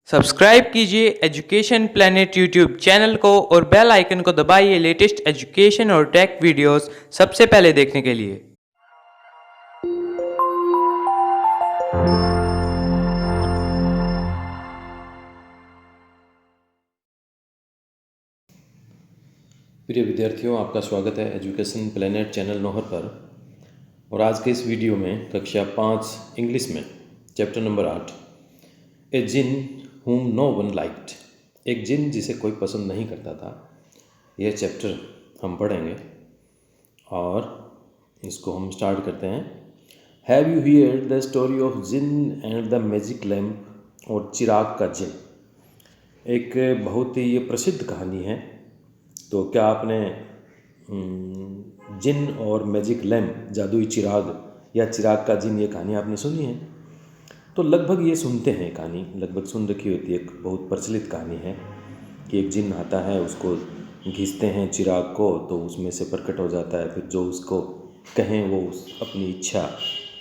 Subscribe कीजिए education planet YouTube channel को और बेल आइकन को दबाइए लेटेस्ट एजुकेशन और टेक वीडियोस सबसे पहले देखने के लिए। प्रिय विद्यार्थियों, आपका स्वागत है एजुकेशन प्लेनेट चैनल नोहर पर। और आज के इस वीडियो में कक्षा 5 इंग्लिश में चैप्टर नंबर 8 ए जिन whom नो वन लाइक्ड, एक जिन जिसे कोई पसंद नहीं करता था, यह चैप्टर हम पढ़ेंगे और इसको हम स्टार्ट करते हैं। Have you heard the story of jinn and the magic lamp, और चिराग का जिन एक बहुत ही ये प्रसिद्ध कहानी है। तो क्या आपने जिन और मैजिक लैम्प, जादुई चिराग या चिराग का जिन, ये कहानी आपने सुनी है? तो लगभग ये सुनते हैं कहानी, लगभग सुन रखी होती है। एक बहुत प्रचलित कहानी है कि एक जिन आता है, उसको घिसते हैं चिराग को तो उसमें से प्रकट हो जाता है, फिर जो उसको कहें वो अपनी इच्छा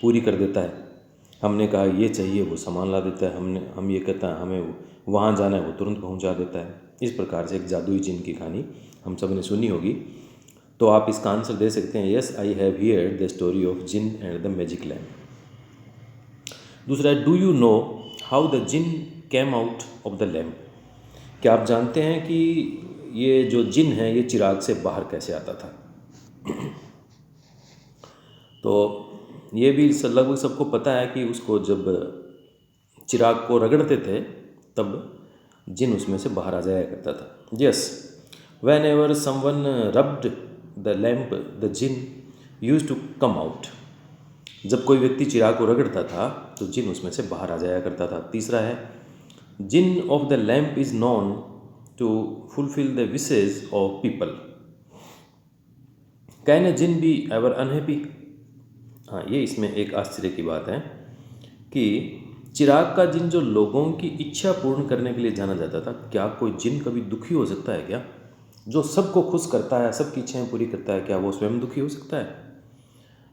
पूरी कर देता है। हमने कहा ये चाहिए, वो सामान ला देता है। हम ये कहता है हमें वहाँ जाना है, वो तुरंत पहुँचा देता है। इस प्रकार से एक जादुई जिन की कहानी हम सब ने सुनी होगी। तो आप इसका आंसर दे सकते हैं, yes I have heard the story of jinn and the magic lamp. दूसरा है, do you know how the jinn came out of the lamp. क्या आप जानते हैं कि ये जो जिन है ये चिराग से बाहर कैसे आता था? तो ये भी लगभग सबको पता है कि उसको जब चिराग को रगड़ते थे तब जिन उसमें से बाहर आ जाया करता था। Yes, whenever someone rubbed the lamp the jinn use to come out. जब कोई व्यक्ति चिराग को रगड़ता था तो जिन उसमें से बाहर आ जाया करता था। तीसरा है, jinn of the lamp is known to fulfil the wishes of people. Can a jinn be ever unhappy. हाँ, ये इसमें एक आश्चर्य की बात है कि चिराग का जिन जो लोगों की इच्छा पूर्ण करने के लिए जाना जाता था, क्या कोई जिन कभी दुखी हो सकता है क्या? जो सबको खुश करता है, सबकी इच्छाएं पूरी करता है, क्या वो स्वयं दुखी हो सकता है?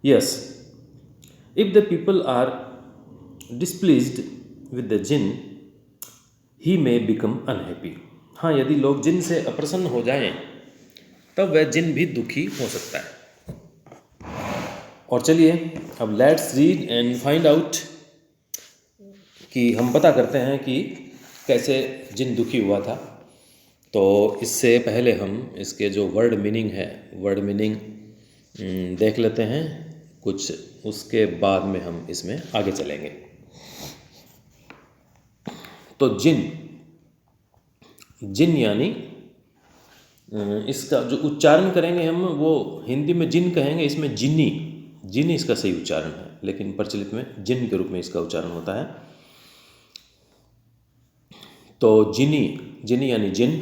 Yes, if the people are displeased with the jinn he may become unhappy. हाँ, यदि लोग जिन से अप्रसन्न हो जाएं तब वह जिन भी दुखी हो सकता है। और चलिए अब let's read and find out कि हम पता करते हैं कि कैसे जिन दुखी हुआ था। तो इससे पहले हम इसके जो वर्ड मीनिंग है, वर्ड मीनिंग देख लेते हैं कुछ, उसके बाद में हम इसमें आगे चलेंगे। तो जिन, जिन यानी इसका जो उच्चारण करेंगे हम वो हिंदी में जिन कहेंगे, इसमें जिन्नी, जिन इसका सही उच्चारण है, लेकिन प्रचलित में जिन के रूप में इसका उच्चारण होता है। तो जिनी, जिनी यानी जिन,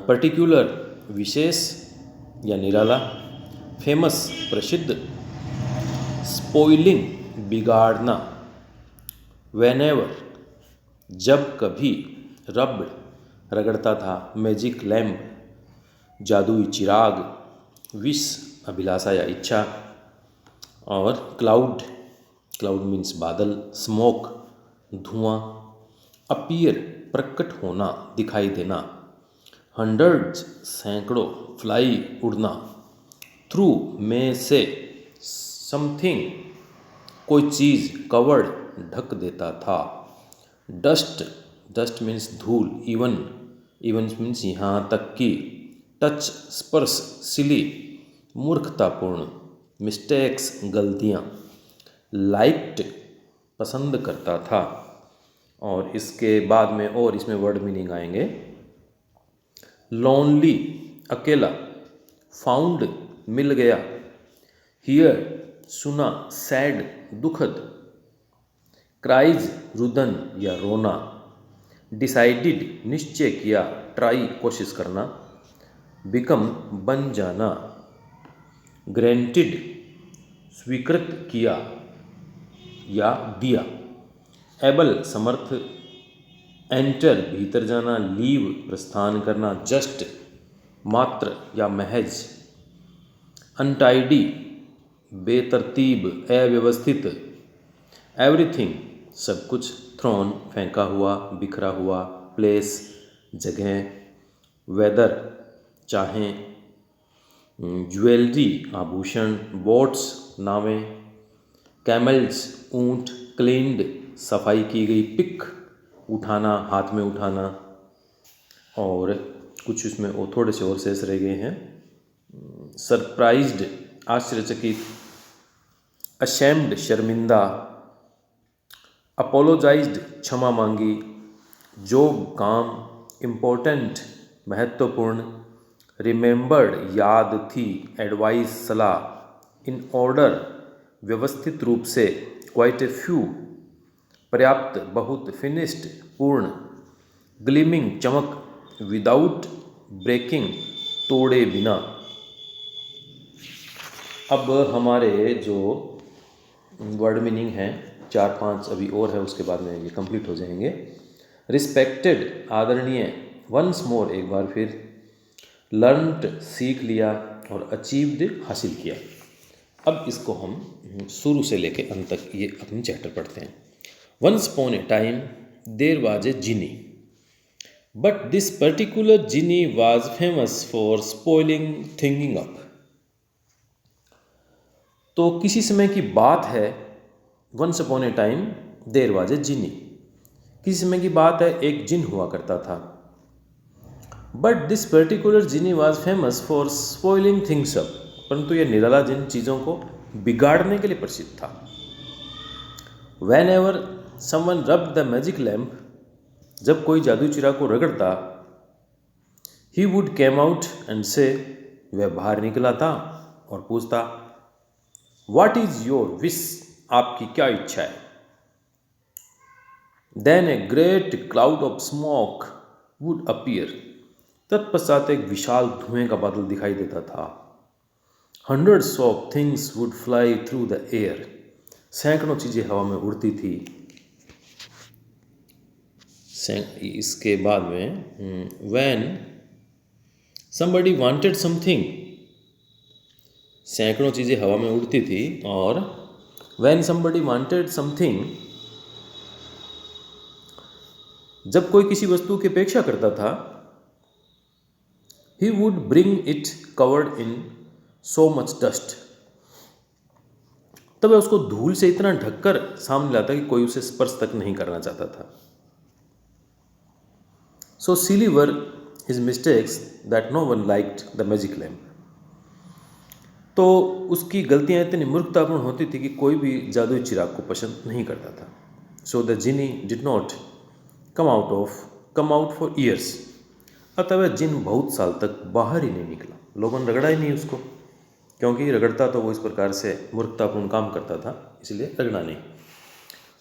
पर्टिकुलर विशेष या निराला, फेमस प्रसिद्ध, स्पॉइलिंग बिगाड़ना, वेनेवर जब कभी, रब रगड़ता था, मैजिक लैम्प जादुई चिराग, विश अभिलाषा या इच्छा, और क्लाउड, क्लाउड मीन्स बादल, स्मोक धुआं, अपीयर प्रकट होना, दिखाई देना, हंड्रेड्स सैकड़ों, फ्लाई उड़ना, थ्रू में से, समथिंग कोई चीज़, कवर्ड ढक देता था, डस्ट, डस्ट मीन्स धूल, इवन, इवन मीन्स यहाँ तक कि, टच स्पर्श, सिली मूर्खतापूर्ण, मिस्टेक्स गलतियाँ, लाइक्ड पसंद करता था। और इसके बाद में और इसमें वर्ड मीनिंग आएंगे, लोनली अकेला, फाउंड मिल गया, हियर सुना, सैड दुखद, क्राइज रुदन या रोना, डिसाइडेड निश्चय किया, ट्राई कोशिश करना, बिकम बन जाना, ग्रेंटेड स्वीकृत किया या दिया, एबल समर्थ, एंटर भीतर जाना, लीव प्रस्थान करना, जस्ट मात्र या महज, अनटाइडी बेतरतीब, अव्यवस्थित, एवरीथिंग सब कुछ, थ्रोन फेंका हुआ, बिखरा हुआ, प्लेस जगह, वेदर चाहें, ज्वेलरी आभूषण, बोट्स नावें, कैमल्स ऊंट, क्लीन्ड सफाई की गई, पिक उठाना, हाथ में उठाना, और कुछ उसमें वो थोड़े से और शेष रह गए हैं। सरप्राइज्ड आश्चर्यचकित, अशेम्ड शर्मिंदा, अपोलोजाइज्ड क्षमा मांगी, जॉब काम, इम्पोर्टेंट महत्वपूर्ण, रिमेंबर्ड याद थी, एडवाइस सलाह, इन ऑर्डर व्यवस्थित रूप से, क्वाइट ए फ्यू पर्याप्त बहुत, फिनिश्ड पूर्ण, ग्लीमिंग चमक, विदाउट ब्रेकिंग तोड़े बिना। अब हमारे जो वर्ड मीनिंग हैं 4-5 अभी और है, उसके बाद में ये कंप्लीट हो जाएंगे। रिस्पेक्टेड आदरणीय, वंस मोर एक बार फिर, लर्नड सीख लिया, और अचीव्ड हासिल किया। अब इसको हम शुरू से लेके अंत तक ये अपनी चैप्टर पढ़ते हैं। Once upon a time there was a genie, but this particular genie was famous for spoiling thinging up. तो किसी समय की बात है, once upon a time there was a genie, किसी समय की बात है, एक जिन हुआ करता था। But this particular genie was famous for spoiling things up, परंतु यह निराला जिन चीज़ों को बिगाड़ने के लिए प्रसिद्ध था। Whenever someone rubbed the magic lamp, जब कोई जादुई चिराग को रगड़ता, he would came out and say, वह बाहर निकला था और पूछता, व्हाट इज योर विश, आपकी क्या इच्छा है। Then a great cloud of smoke would appear, तत्पश्चात एक विशाल धुएं का बादल दिखाई देता था। Hundreds of things would fly through the air, सैकड़ों चीज़ें हवा में उड़ती थी। इसके बाद में व्हेन somebody wanted something, सैकड़ों चीज़ें हवा में उड़ती थी, और when somebody wanted something, जब कोई किसी वस्तु की अपेक्षा करता था, he would bring it covered in so much dust, तब वह उसको धूल से इतना ढककर सामने लाता कि कोई उसे स्पर्श तक नहीं करना चाहता था। So silly were his mistakes that no one liked the magic lamp. तो उसकी गलतियाँ इतनी मूर्खतापूर्ण होती थी कि कोई भी जादुई चिराग को पसंद नहीं करता था। So the genie did not come out for years. अतः वह जिन बहुत साल तक बाहर ही नहीं निकला, लोगों ने रगड़ा ही नहीं उसको, क्योंकि रगड़ता तो वो इस प्रकार से मूर्खतापूर्ण काम करता था, इसलिए रगड़ा नहीं।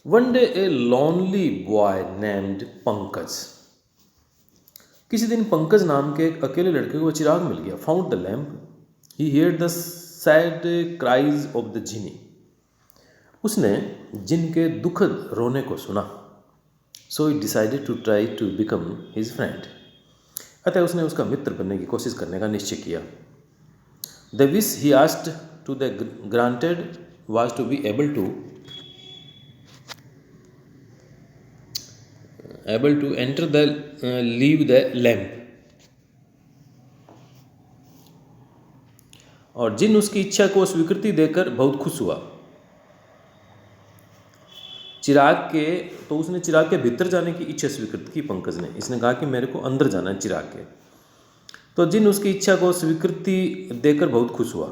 One day a lonely boy named Pankaj, किसी दिन पंकज नाम के एक अकेले लड़के को चिराग मिल गया। Found the lamp, he heard the sad cries of the genie, उसने जिन के दुखद रोने को सुना। So he decided to try to become his friend, अतः उसने उसका मित्र बनने की कोशिश करने का निश्चय किया। The wish he asked to the granted was to be able to enter the leave the lamp, और जिन उसकी इच्छा को स्वीकृति देकर बहुत खुश हुआ। तो उसने चिराग के भीतर जाने की इच्छा स्वीकृत की पंकज ने। इसने कहा कि मेरे को अंदर जाना है चिराग के। तो जिन उसकी इच्छा को स्वीकृति देकर बहुत खुश हुआ।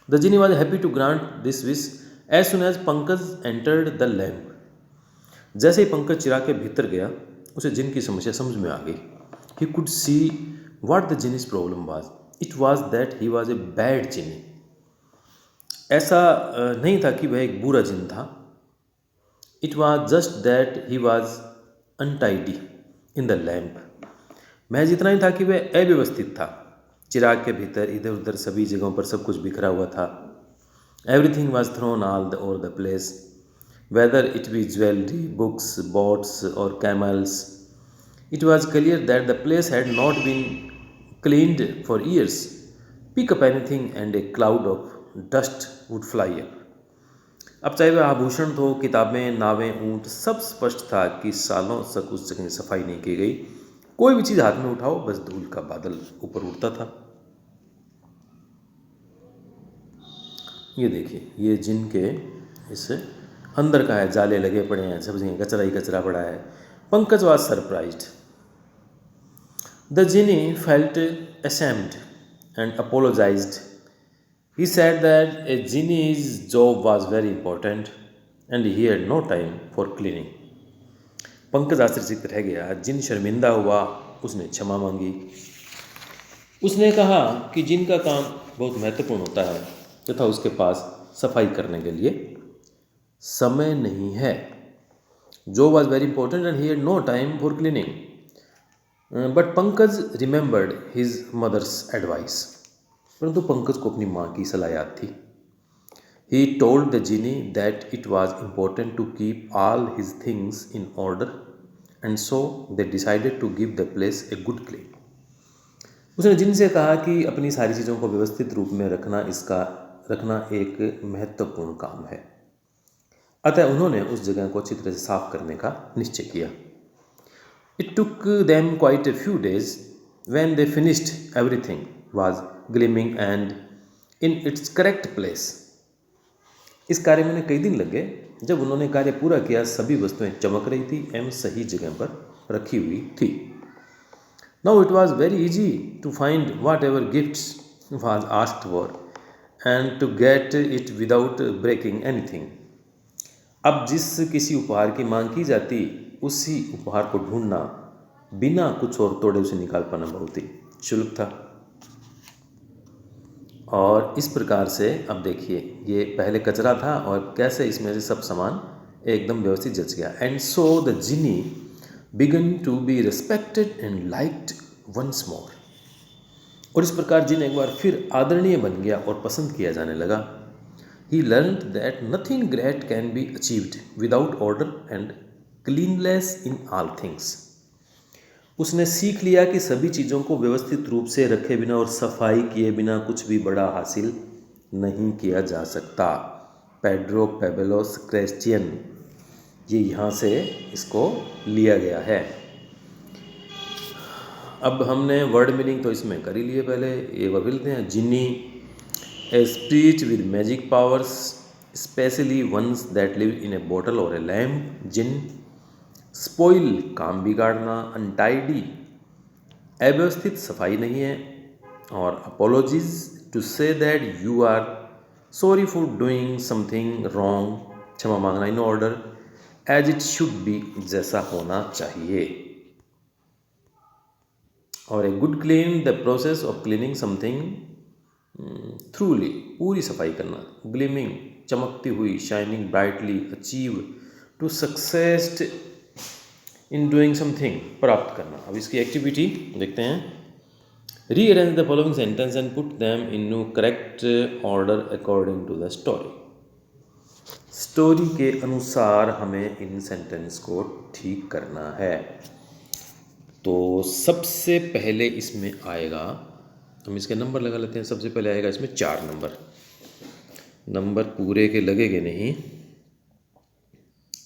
The genie was happy to grant this wish as soon as Pankaj entered the lamp, जैसे ही पंकज चिराग के भीतर गया, उसे जिन की समस्या समझ में आ गई। He could see what the genie's problem was, it was that he was a bad genie. ऐसा नहीं था कि वह एक बुरा जिन था, it was just that he was untidy in the lamp. महज इतना ही था कि वह अव्यवस्थित था। चिराग के भीतर इधर उधर सभी जगहों पर सब कुछ बिखरा हुआ था। Everything was thrown all over the place, whether it be jewelry, books, boats or camels. It was clear that the place had not been cleaned for years. Pick up anything and a cloud of dust would fly up. अब चाहे वह आभूषण हो, किताबें, नावें, ऊँट, सब स्पष्ट था कि सालों तक उस जगह सफाई नहीं की गई। कोई भी चीज़ हाथ में उठाओ बस धूल का बादल ऊपर उड़ता था। ये देखिए, ये जिन के इस अंदर का है, जाले लगे पड़े हैं, सब जगह कचरा ही कचरा पड़ा है। Pankaj was surprised. The Jini felt ashamed and apologized. He said that a genie's job was very important and he had no time for cleaning. Pankaj आश्चर्यचकित रह गया। जिन शर्मिंदा हुआ, उसने क्षमा मांगी। उसने कहा कि जिन का काम बहुत महत्वपूर्ण होता है तथा उसके पास सफाई करने के लिए समय नहीं है। Job was very important and he had no time for cleaning. But Pankaj remembered his mother's advice. परंतु पंकज को अपनी माँ की सलाह याद थी। He told the genie that it was important to keep all his things in order and so they decided to give the place a good clean. उसने जिन से कहा कि अपनी सारी चीज़ों को व्यवस्थित रूप में रखना एक महत्वपूर्ण काम है। अतः उन्होंने उस जगह को अच्छी तरह से साफ करने का निश्चय किया। It took them quite a few days. When they finished, everything was gleaming and in its correct place. इस कार्य में उन्हें कई दिन लग गए। जब उन्होंने कार्य पूरा किया, सभी वस्तुएं चमक रही थी एवं सही जगह पर रखी हुई थी। Now it was very easy to find whatever gifts was asked for and to get it without breaking anything. अब जिस किसी उपहार की मांग की जाती, उसी उपहार को ढूंढना बिना कुछ और तोड़े उसे निकाल पाना बहुत ही शुल्क था। और इस प्रकार से अब देखिए, ये पहले कचरा था और कैसे इसमें से सब सामान एकदम व्यवस्थित जच गया। And so the genie began to be respected and liked once more. और इस प्रकार जिन एक बार फिर आदरणीय बन गया और पसंद किया जाने लगा। He learned that nothing great can be achieved without order and cleanliness in all things. उसने सीख लिया कि सभी चीज़ों को व्यवस्थित रूप से रखे बिना और सफाई किए बिना कुछ भी बड़ा हासिल नहीं किया जा सकता। पेड्रो पेबेलोस क्रिश्चियन, ये यहाँ से इसको लिया गया है। अब हमने वर्ड मीनिंग तो इसमें कर ही लिए, पहले ये बोलते हैं जिनी, a spirit with magic powers, especially ones that live in a bottle or a lamp. Jin, spoil काम बिगाड़ना, untidy अव्यवस्थित सफाई नहीं है, और apologies to say that you are sorry for doing something wrong, क्षमा मांगना, in order as it should be, जैसा होना चाहिए। और a good clean, the process of cleaning something थ्रूली, पूरी सफाई करना। ग्लिमिंग, चमकती हुई, shining brightly, achieve, to success in doing something, प्राप्त करना। अब इसकी एक्टिविटी देखते हैं। Rearrange the following sentence and put them in correct order according to the story. Story के अनुसार हमें इन सेंटेंस को ठीक करना है। तो सबसे पहले इसमें आएगा, हम इसके नंबर लगा लेते हैं। सबसे पहले आएगा इसमें 4 नंबर। नंबर पूरे के लगेंगे नहीं,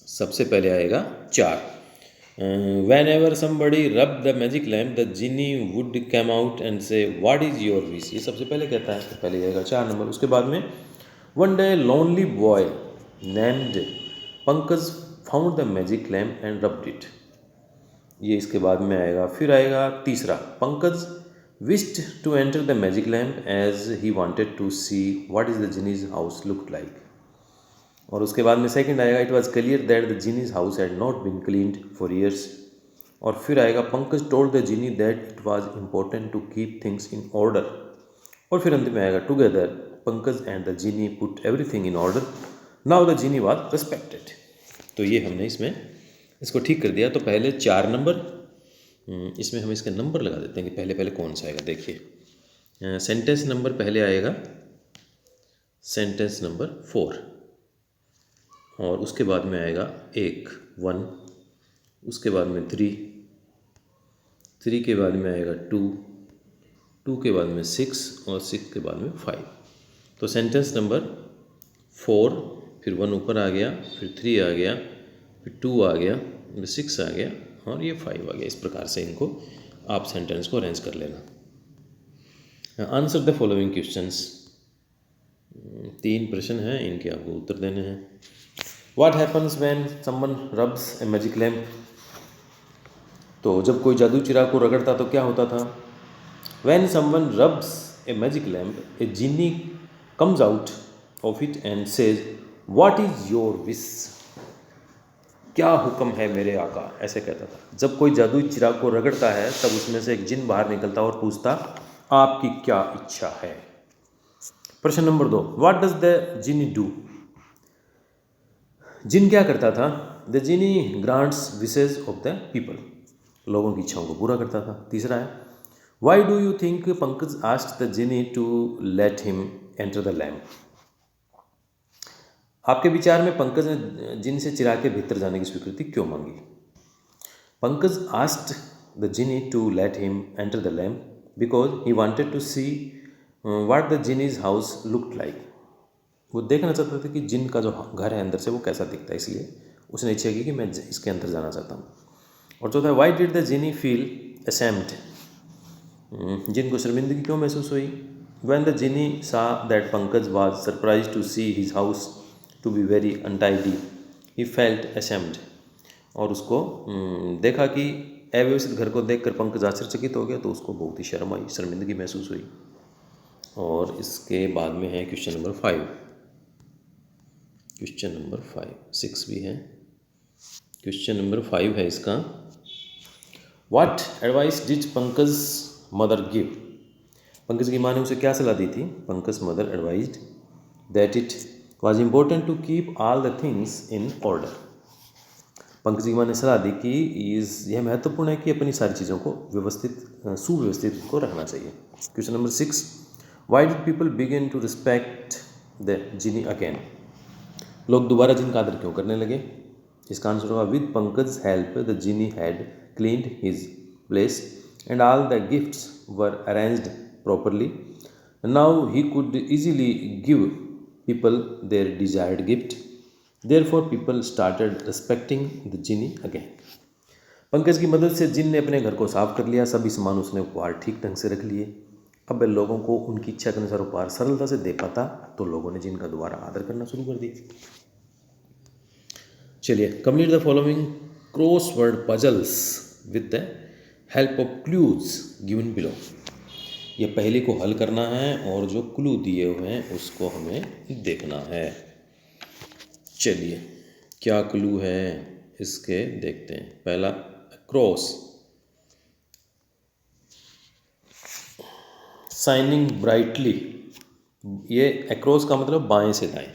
सबसे पहले आएगा 4। वैन एवर समबडी रब the magic lamp the Jini would come out and से व्हाट इज़ योर विश, ये सबसे पहले कहता है, तो पहले आएगा 4 नंबर। उसके बाद में one day lonely boy named Pankaj found the magic lamp and rubbed it, ये इसके बाद में आएगा। फिर आएगा तीसरा, Pankaj wished to enter the magic lamp as he wanted to see what is the genie's house looked like. और उसके बाद में सेकंड आएगा, it was clear that the genie's house had not been cleaned for years. और फिर आएगा, Pankaj told the genie that it was important to keep things in order. और फिर अंत में आएगा, together Pankaj and the genie put everything in order. Now the genie was respected. तो ये हमने इसमें इसको ठीक कर दिया। तो पहले 4 नंबर, इसमें हम इसके नंबर लगा देते हैं कि पहले पहले कौन सा आएगा। देखिए, सेंटेंस नंबर पहले आएगा सेंटेंस नंबर 4, और उसके बाद में आएगा 1, उसके बाद में 3 के बाद में आएगा 2 के बाद में 6 और 6 के बाद में 5। तो सेंटेंस नंबर 4, फिर 1 ऊपर आ गया, फिर 3 आ गया, फिर 2 आ गया, फिर 6 आ गया और ये 5 आ गया। इस प्रकार से इनको आप सेंटेंस को अरेंज कर लेना। Answer the following questions. 3 प्रश्न हैं, इनके आपको उत्तर देने हैं। What happens when someone rubs a magic lamp. तो जब कोई जादू चिराग को रगड़ता तो क्या होता था। When someone rubs a magic lamp a genie comes out of it and says what is your wish. क्या हुक्म है मेरे आका, ऐसे कहता था। जब कोई जादुई चिराग को रगड़ता है तब उसमें से एक जिन बाहर निकलता और पूछता आपकी क्या इच्छा है। प्रश्न number 2, what does the genie do. जिन क्या करता था। The genie grants wishes of the people, लोगों की इच्छाओं को पूरा करता था। तीसरा है, why do you think Pankaj asked the genie to let him enter the lamp. आपके विचार में पंकज ने जिन से चिराग के भीतर जाने की स्वीकृति क्यों मांगी। Pankaj asked the genie to let him enter the lamp because he wanted to see what the genie's house looked like. वो देखना चाहता था कि जिन का जो घर है अंदर से वो कैसा दिखता है, इसलिए उसने इच्छा की कि मैं इसके अंदर जाना चाहता हूँ। और चौथा, why did the genie feel ashamed. जिन को शर्मिंदगी क्यों महसूस हुई। When the genie saw that Pankaj was surprise to see his house to be very untidy he felt ashamed. और उसको देखा कि अव्यवस्थित घर को देखकर पंकज आश्चर्यचकित हो गया तो उसको बहुत ही शर्म आई, शर्मिंदगी महसूस हुई। और इसके बाद में है क्वेश्चन नंबर 5। क्वेश्चन नंबर 5, 6 भी है। क्वेश्चन नंबर 5 है इसका, what advice did Pankaj mother give. Pankaj की माँ ने उसे क्या सलाह दी थी। Pankaj mother advised that it was important to keep all the things in order. Pankaj की माँ ने सलाह दी कि यह महत्वपूर्ण है कि अपनी सारी चीज़ों को सुव्यवस्थित को रखना चाहिए। Question number 6, why did people begin to respect the genie again. लोग दोबारा जिन का आदर क्यों करने लगे। इसका आंसर होगा, with Pankaj help the Jini had cleaned his place and all the gifts were arranged properly. Now he could easily give people their desired gift. Therefore people started respecting the genie again. Pankaj की मदद से जिन ने अपने घर को साफ कर लिया, सभी सामान उसने उपहार ठीक ढंग से रख लिए। अब लोगों को उनकी इच्छा के अनुसार उपहार सरलता से दे पाता तो लोगों ने जिन का दोबारा आदर करना शुरू कर दिया। चलिए, complete the following crossword puzzles with the help of clues given below. ये पहले को हल करना है और जो क्लू दिए हुए हैं उसको हमें देखना है। चलिए, क्या क्लू है इसके देखते हैं। पहला, क्रॉस, शाइनिंग ब्राइटली। ये अक्रॉस का मतलब बाएं से दाएं,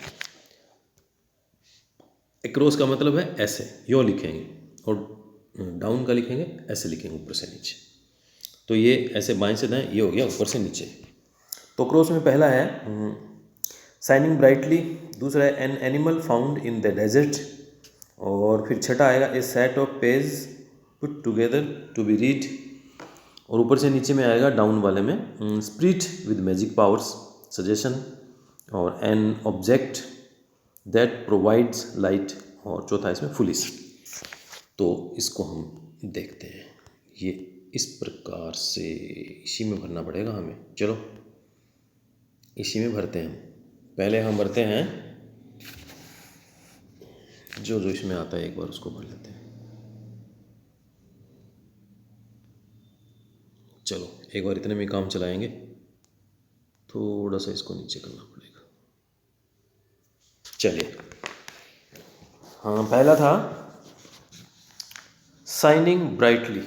अक्रॉस का मतलब है ऐसे, यो लिखेंगे, और डाउन का लिखेंगे ऐसे लिखेंगे, ऊपर से नीचे। तो ये ऐसे बाएं से दाएं, ये हो गया ऊपर से नीचे। तो क्रॉस में पहला है शाइनिंग ब्राइटली, दूसरा है an animal found in the desert, और फिर छठा आएगा a set of page put together to be read, और ऊपर से नीचे में आएगा डाउन वाले में spirit with magic powers suggestion, और an object that provides light, और चौथा इसमें फुलिश। तो इसको हम देखते हैं। ये इस प्रकार से इसी में भरना पड़ेगा हमें। चलो इसी में भरते हैं। पहले हम भरते हैं जो जो इसमें आता है, एक बार उसको भर लेते हैं। चलो एक बार इतने में काम चलाएंगे, थोड़ा सा इसको नीचे करना पड़ेगा। चलिए, हाँ, पहला था शाइनिंग ब्राइटली,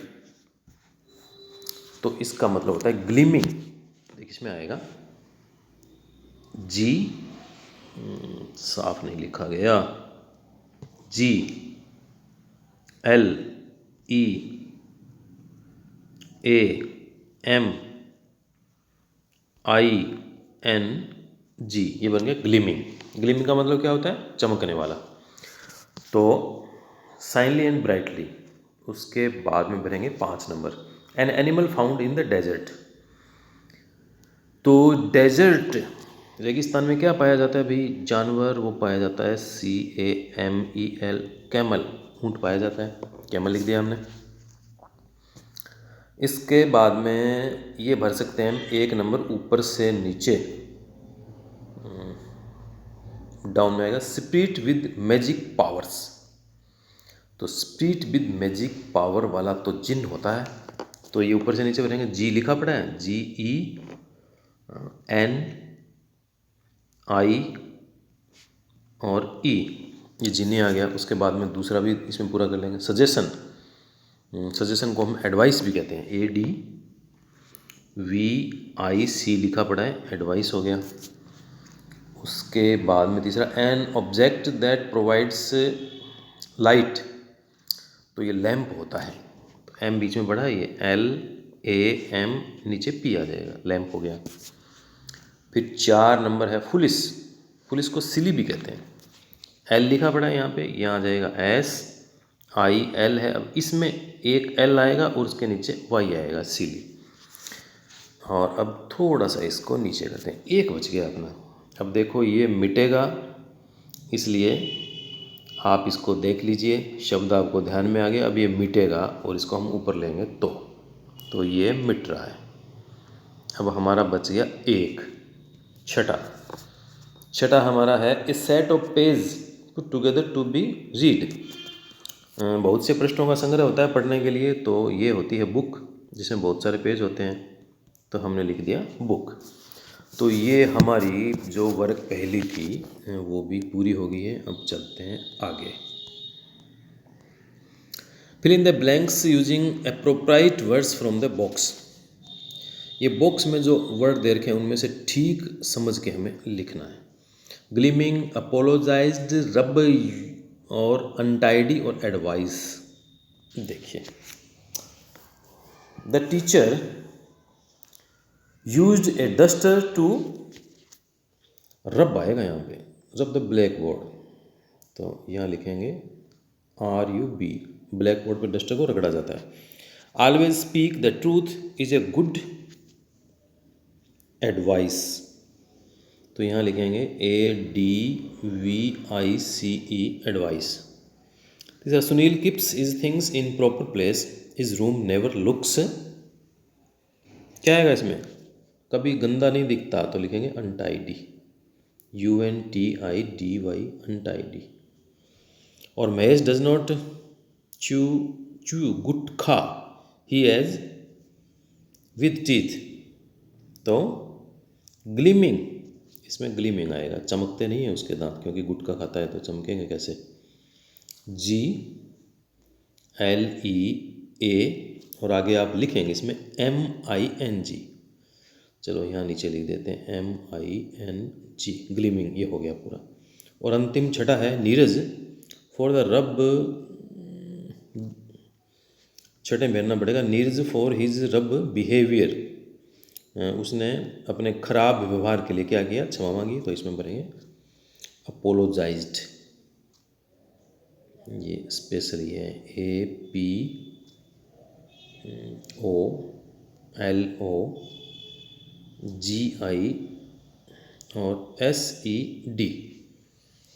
तो इसका मतलब होता है ग्लीमिंग। देखिए इसमें आएगा जी, साफ नहीं लिखा गया, G L E A M I N G, ये बन गया ग्लीमिंग। ग्लीमिंग का मतलब क्या होता है, चमकने वाला। तो शाइनली एंड ब्राइटली, उसके बाद में भरेंगे 5 number, an animal found in the desert. तो डेजर्ट रेगिस्तान में क्या पाया जाता है भाई? जानवर वो पाया जाता है CAMEL, कैमल, ऊँट पाया जाता है। कैमल लिख दिया हमने। इसके बाद में ये भर सकते हैं हम 1 नंबर ऊपर से नीचे, डाउन में आएगा स्पिरिट विद मैजिक पावर्स। तो स्पिरिट विद मैजिक पावर वाला तो जिन होता है, तो ये ऊपर से नीचे भरेंगे। जी लिखा पड़ा है, GENI और E, ये जिन्नी आ गया। उसके बाद में दूसरा भी इसमें पूरा कर लेंगे, सजेशन। सजेशन को हम एडवाइस भी कहते हैं, ADVIC लिखा पड़ा है, एडवाइस हो गया। उसके बाद में तीसरा N object that provides light, तो ये लैंप होता है। तो एम बीच में बढ़ा है, ये LAM, नीचे P आ जाएगा, लैंप हो गया। फिर 4 नंबर है फुलिस। फुलिस को सिली भी कहते हैं। L लिखा पड़ा है यहाँ पे, यहाँ आ जाएगा SIL है। अब इसमें एक L आएगा और उसके नीचे Y आएगा, सिली। और अब थोड़ा सा इसको नीचे करते हैं, 1 बच गया अपना। अब देखो ये मिटेगा, इसलिए आप इसको देख लीजिए, शब्द आपको ध्यान में आ गया। अब ये मिटेगा और इसको हम ऊपर लेंगे तो ये मिट रहा है। अब हमारा बच गया 1। छठा हमारा है a set of page put together to be read. बहुत से पृष्ठों का संग्रह होता है पढ़ने के लिए, तो ये होती है बुक, जिसमें बहुत सारे पेज होते हैं, तो हमने लिख दिया बुक। तो ये हमारी जो वर्ग पहली थी वो भी पूरी हो गई है। अब चलते हैं आगे। Fill in the blanks using appropriate words from the box. ये बॉक्स में जो वर्ड दे रखे हैं उनमें से ठीक समझ के हमें लिखना है। ग्लीमिंग, अपोलोजाइज्ड, रब और अनटाइडी और एडवाइस। देखिए, the teacher used a duster to, rub आएगा यहाँ पे, रब द ब्लैक बोर्ड, तो यहाँ लिखेंगे RUB, ब्लैक बोर्ड पे डस्टर को रगड़ा जाता है। Always speak the truth is a good advice, तो यहाँ लिखेंगे ADVICE, एडवाइस। तीसरा, Sunil keeps is things in proper place, is room never looks, क्या आएगा इसमें? कभी गंदा नहीं दिखता, तो लिखेंगे अनटाइडी, UNTIDY, अनटाइडी। और Mahesh does not chew gutkha, he has with teeth, तो ग्लीमिंग, इसमें ग्लीमिंग आएगा, चमकते नहीं है उसके दांत, क्योंकि गुटखा खाता है तो चमकेंगे कैसे? GLEA, और आगे आप लिखेंगे इसमें MING। चलो यहाँ नीचे लिख देते हैं MING, ग्लीमिंग, ये हो गया पूरा। और अंतिम छठा है नीरज, फॉर द रब, छठे में भरना पड़ेगा, नीरज फॉर हिज रब बिहेवियर, उसने अपने खराब व्यवहार के लिए क्या किया? क्षमा मांगी, तो इसमें भरेंगे अपोलोजाइज्ड, ये स्पेशली है APOLOGI और SED।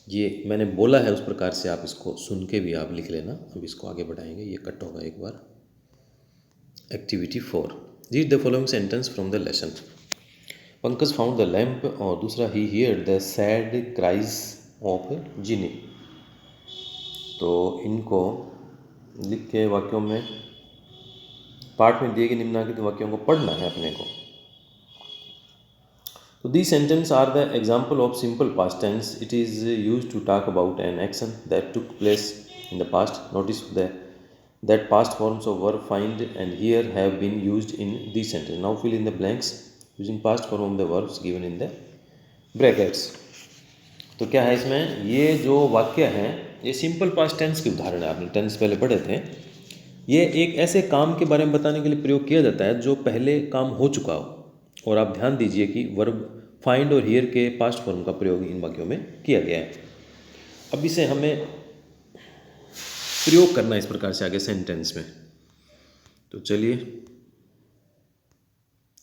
ये मैंने बोला है उस प्रकार से आप इसको सुन के भी आप लिख लेना। अब इसको आगे बढ़ाएंगे, ये कट होगा एक बार। Activity 4, read the following sentence from the lesson. Pankaj found the lamp, और दूसरा he heard the sad cries of genie. तो इनको लिख के वाक्यों में, पाठ में दिए गए निम्नलिखित वाक्यों को पढ़ना है अपने को। So these sentences are the example of simple past tense. It is used to talk about an action that took place in the past. Notice that past forms of verb find and here have been used in these sentences. Now fill in the blanks using past form of the verbs given in the brackets. तो क्या है इसमें? ये जो वाक्य हैं ये simple past tense के उदाहरण है। आपने टेंस पहले पढ़े थे। ये एक ऐसे काम के बारे में बताने के लिए प्रयोग किया जाता है जो पहले काम हो चुका हो। और आप ध्यान दीजिए कि वर्ब फाइंड और हियर के पास्ट फॉर्म का प्रयोग इन वाक्यों में किया गया है। अब इसे हमें प्रयोग करना इस प्रकार से आगे सेंटेंस में। तो चलिए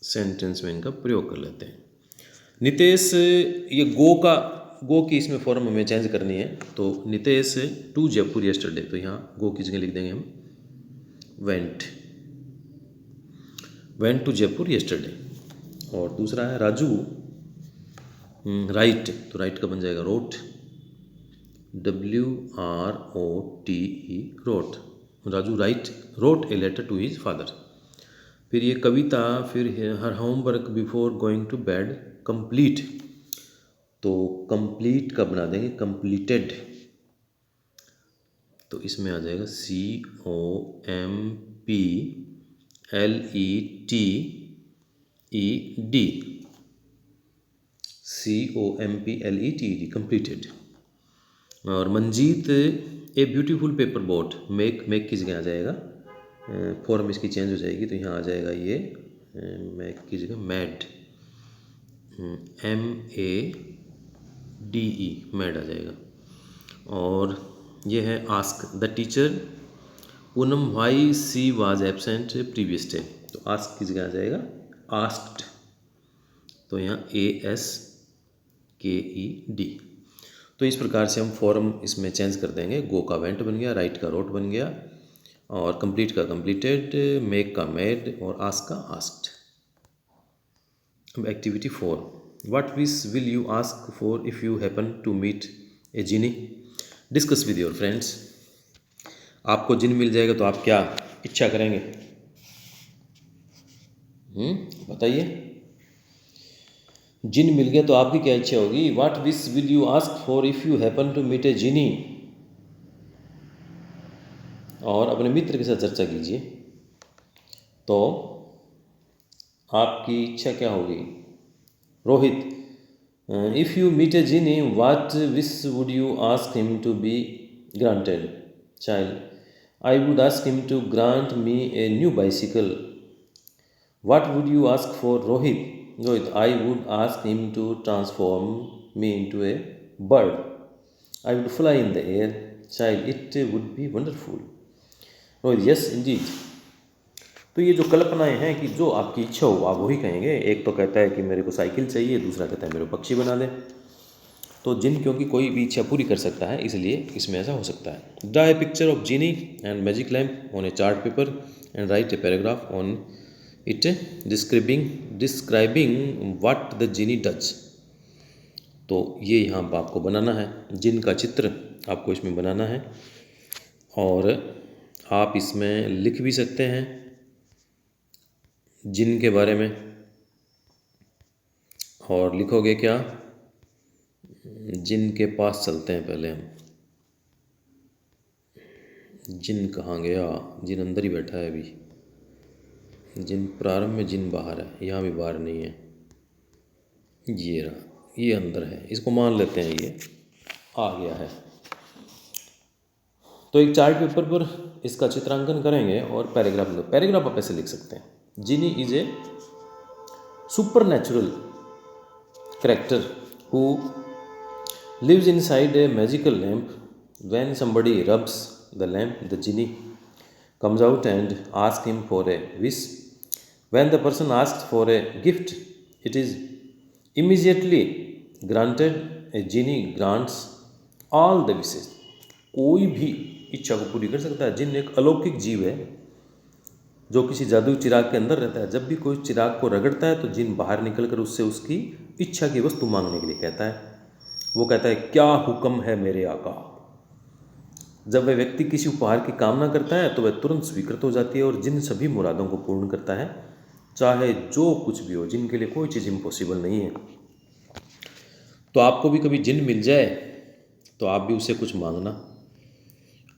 सेंटेंस में इनका प्रयोग कर लेते हैं। नितेश, ये गो की इसमें फॉर्म हमें चेंज करनी है। तो नितेश टू जयपुर यस्टरडे, तो यहाँ गो की जगह लिख देंगे हम वेंट टू जयपुर यस्टरडे। और दूसरा है राजू राइट, तो राइट का बन जाएगा wrote, WROTE wrote. Raju wrote a letter to his father. फिर ये कविता, फिर her homework before going to bed complete, तो कंप्लीट का बना देंगे कंप्लीटेड, तो इसमें आ जाएगा COMPLETED कंप्लीटेड। और Manjeet a beautiful paper boat, make की जगह आ जाएगा, फॉर्म इसकी चेंज हो जाएगी, तो यहाँ आ जाएगा ये मेक की जगह मैड, MADE मैड आ जाएगा। और ये है ask the teacher Poonam why she was absent previous day, तो आस्क की जगह आ जाएगा आस्क्ड, तो यहाँ ASKED। तो इस प्रकार से हम फॉर्म इसमें चेंज कर देंगे। गो का वेंट बन गया, राइट का रोट बन गया, और कंप्लीट का कंप्लीटेड, मेक का मेड, और आस्क का आस्क्ड। अब activity 4, what wish will you ask for if you happen to meet a genie? Discuss with your friends. आपको जिन मिल जाएगा तो आप क्या इच्छा करेंगे? बताइए। जिन मिल गया तो आपकी क्या इच्छा होगी? What wish will you ask for if you happen to meet a genie? और अपने मित्र के साथ चर्चा कीजिए। तो आपकी इच्छा क्या होगी? Rohit, if you meet a genie what wish would you ask him to be granted? Child, I would ask him to grant me a new bicycle. What would you ask for Rohit? Rohit, I would ask him to transform me into a bird. I would fly in the air. Child, it would be wonderful. Rohit, yes, indeed. तो ये जो कल्पनाएं हैं कि जो आपकी इच्छा हो आप वही कहेंगे। एक तो कहता है कि मेरे को साइकिल चाहिए, दूसरा कहता है मेरे को पक्षी बना दे। तो जिन क्योंकि कोई भी इच्छा पूरी कर सकता है, इसलिए इसमें ऐसा हो सकता है। Draw a picture of genie and magic lamp on a chart paper and write a paragraph on it describing what the genie does. तो ये यहाँ पर आपको बनाना है, जिन का चित्र आपको इसमें बनाना है, और आप इसमें लिख भी सकते हैं जिन के बारे में। और लिखोगे क्या? जिन के पास चलते हैं पहले हम। जिन कहाँ गया? जिन अंदर ही बैठा है अभी। जिन प्रारंभ में, जिन बाहर है, यहाँ भी बाहर नहीं है, ये रहा, ये अंदर है, इसको मान लेते हैं ये आ गया है। तो एक चार्ट पेपर पर इसका चित्रांकन करेंगे और पैराग्राफ आप ऐसे लिख सकते हैं। Genie is a supernatural character who lives inside a magical lamp. When somebody rubs the lamp, the genie comes out and asks him for a wish. When the person asks for a gift, it is immediately granted. A genie grants all the wishes. कोई भी इच्छा को पूरी कर सकता है। जिन एक अलौकिक जीव है जो किसी जादुई चिराग के अंदर रहता है। जब भी कोई चिराग को रगड़ता है तो जिन बाहर निकलकर उससे उसकी इच्छा की वस्तु मांगने के लिए कहता है। वो कहता है, क्या हुक्म है मेरे आका। जब वह व्यक्ति किसी उपहार की कामना करता है तो वह तुरंत स्वीकृत हो जाती है और जिन सभी मुरादों को पूर्ण करता है, चाहे जो कुछ भी हो। जिनके लिए कोई चीज़ इम्पॉसिबल नहीं है। तो आपको भी कभी जिन मिल जाए तो आप भी उससे कुछ मांगना,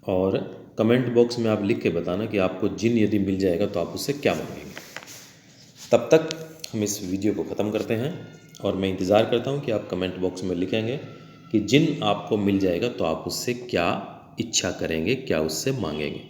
और कमेंट बॉक्स में आप लिख के बताना कि आपको जिन यदि मिल जाएगा तो आप उससे क्या मांगेंगे। तब तक हम इस वीडियो को ख़त्म करते हैं, और मैं इंतज़ार करता हूं कि आप कमेंट बॉक्स में लिखेंगे कि जिन आपको मिल जाएगा तो आप उससे क्या इच्छा करेंगे, क्या उससे मांगेंगे।